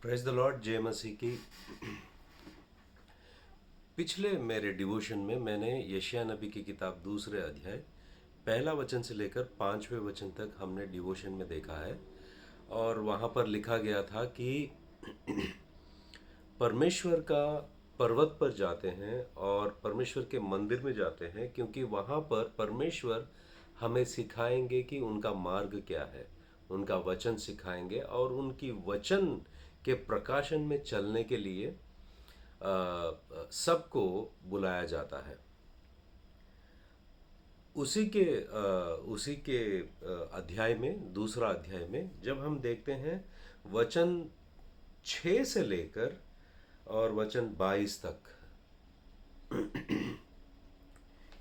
Praise the Lord जय मसीह की। पिछले मेरे डिवोशन में मैंने यशायाह नबी की किताब दूसरे अध्याय पहला वचन से लेकर पांचवें वचन तक हमने डिवोशन में देखा है। और वहाँ पर लिखा गया था कि परमेश्वर का पर्वत पर जाते हैं और परमेश्वर के मंदिर में जाते हैं, क्योंकि वहाँ पर परमेश्वर हमें सिखाएंगे कि उनका मार्ग क्या है। उनका वचन सिखाएंगे और उनकी वचन के प्रकाशन में चलने के लिए सबको बुलाया जाता है। उसी के अध्याय में, दूसरा अध्याय में जब हम देखते हैं वचन 6 से लेकर और वचन 22 तक,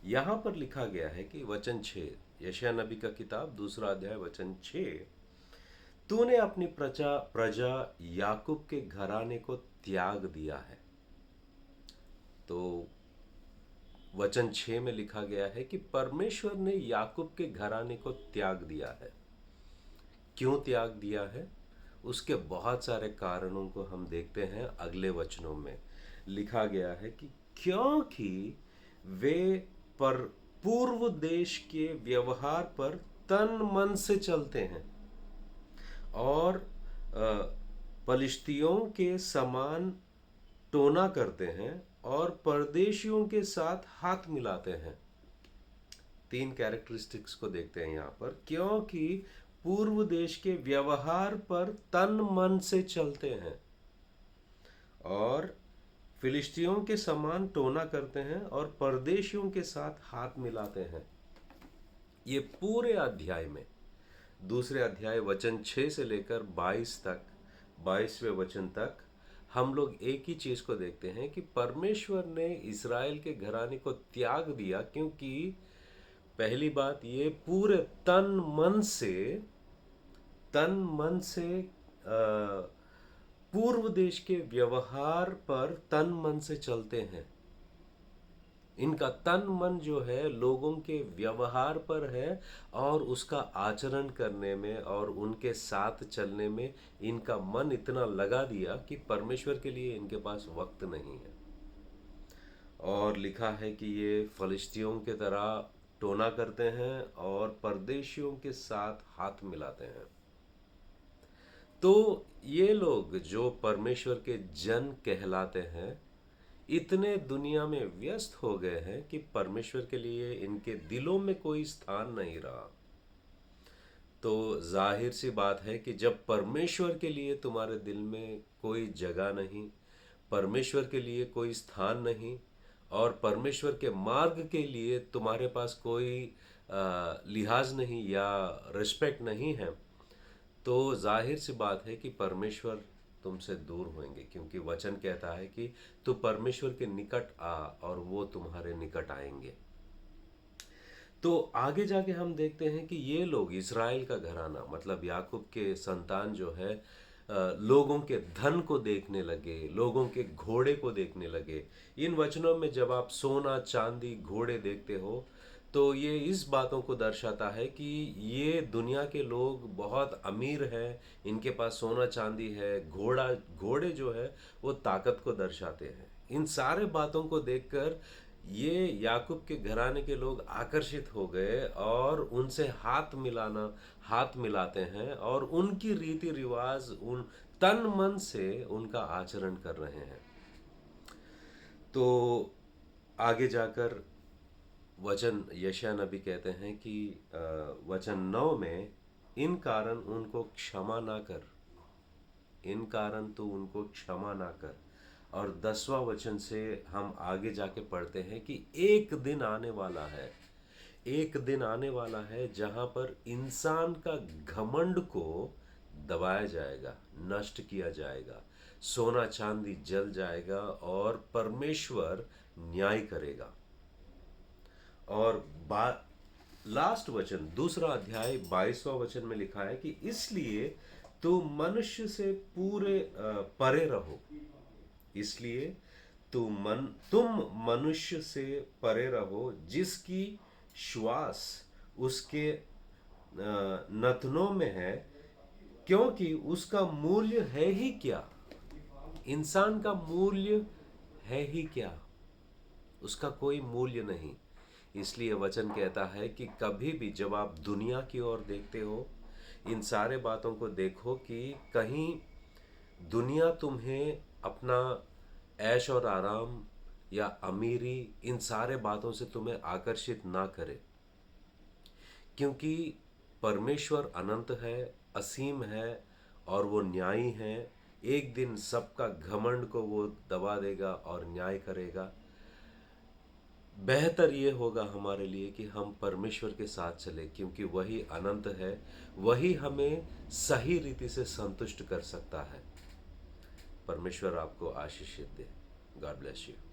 यहाँ पर लिखा गया है कि वचन 6, यशायाह नबी का किताब दूसरा अध्याय वचन 6, तूने अपनी प्रजा प्रजा याकूब के घराने को त्याग दिया है। तो वचन 6 में लिखा गया है कि परमेश्वर ने याकूब के घराने को त्याग दिया है। क्यों त्याग दिया है? उसके बहुत सारे कारणों को हम देखते हैं। अगले वचनों में लिखा गया है कि क्योंकि वे पर पूर्व देश के व्यवहार पर तन मन से चलते हैं और पलिश्तियों के समान टोना करते हैं और परदेशियों के साथ हाथ मिलाते हैं। 3 कैरेक्टरिस्टिक्स को देखते हैं यहाँ पर। क्योंकि पूर्व देश के व्यवहार पर तन मन से चलते हैं और फिलिस्तियों के समान टोना करते हैं और परदेशियों के साथ हाथ मिलाते हैं। ये पूरे अध्याय में, दूसरे अध्याय वचन 6 से लेकर 22 तक, 22वें वचन तक, हम लोग एक ही चीज को देखते हैं कि परमेश्वर ने इज़राइल के घराने को त्याग दिया। क्योंकि पहली बात, ये पूरे तन मन से पूर्व देश के व्यवहार पर तन मन से चलते हैं। इनका तन मन जो है लोगों के व्यवहार पर है और उसका आचरण करने में और उनके साथ चलने में इनका मन इतना लगा दिया कि परमेश्वर के लिए इनके पास वक्त नहीं है। और लिखा है कि ये फलिश्तियों के तरह टोना करते हैं और परदेशियों के साथ हाथ मिलाते हैं। तो ये लोग जो परमेश्वर के जन कहलाते हैं, इतने दुनिया में व्यस्त हो गए हैं कि परमेश्वर के लिए इनके दिलों में कोई स्थान नहीं रहा। तो जाहिर सी बात है कि जब परमेश्वर के लिए तुम्हारे दिल में कोई जगह नहीं, परमेश्वर के लिए कोई स्थान नहीं और परमेश्वर के मार्ग के लिए तुम्हारे पास कोई लिहाज नहीं या रिस्पेक्ट नहीं है, तो जाहिर सी बात है कि परमेश्वर तुमसे दूर होंगे। क्योंकि वचन कहता है कि तू परमेश्वर के निकट आ और वो तुम्हारे निकट आएंगे। तो आगे जाके हम देखते हैं कि ये लोग, इज़राइल का घराना मतलब याकूब के संतान जो है, लोगों के धन को देखने लगे, लोगों के घोड़े को देखने लगे। इन वचनों में जब आप सोना चांदी घोड़े देखते हो तो ये इस बातों को दर्शाता है कि ये दुनिया के लोग बहुत अमीर हैं, इनके पास सोना चांदी है, घोड़े जो है वो ताकत को दर्शाते हैं। इन सारे बातों को देखकर ये याकूब के घराने के लोग आकर्षित हो गए और उनसे हाथ मिलाते हैं और उनकी रीति रिवाज, उन तन मन से उनका आचरण कर रहे हैं। तो आगे जाकर वचन यशायाह नबी कहते हैं कि वचन 9 में, इन कारण उनको क्षमा ना कर, इन कारण तू उनको क्षमा ना कर। और 10वां वचन से हम आगे जाके पढ़ते हैं कि एक दिन आने वाला है, एक दिन आने वाला है जहां पर इंसान का घमंड को दबाया जाएगा, नष्ट किया जाएगा, सोना चांदी जल जाएगा और परमेश्वर न्याय करेगा। और लास्ट वचन, दूसरा अध्याय 22वां वचन में लिखा है कि इसलिए तू मनुष्य से पूरे परे रहो, इसलिए तुम मनुष्य से परे रहो जिसकी श्वास उसके नथनों में है, क्योंकि उसका मूल्य है ही क्या। इंसान का मूल्य है ही क्या? उसका कोई मूल्य नहीं। इसलिए वचन कहता है कि कभी भी जब आप दुनिया की ओर देखते हो, इन सारे बातों को देखो कि कहीं दुनिया तुम्हें अपना ऐश और आराम या अमीरी, इन सारे बातों से तुम्हें आकर्षित ना करे। क्योंकि परमेश्वर अनंत है, असीम है और वो न्यायी है। एक दिन सबका घमंड को वो दबा देगा और न्याय करेगा। बेहतर ये होगा हमारे लिए कि हम परमेश्वर के साथ चले, क्योंकि वही अनंत है, वही हमें सही रीति से संतुष्ट कर सकता है। परमेश्वर आपको आशीषित दे। God bless you.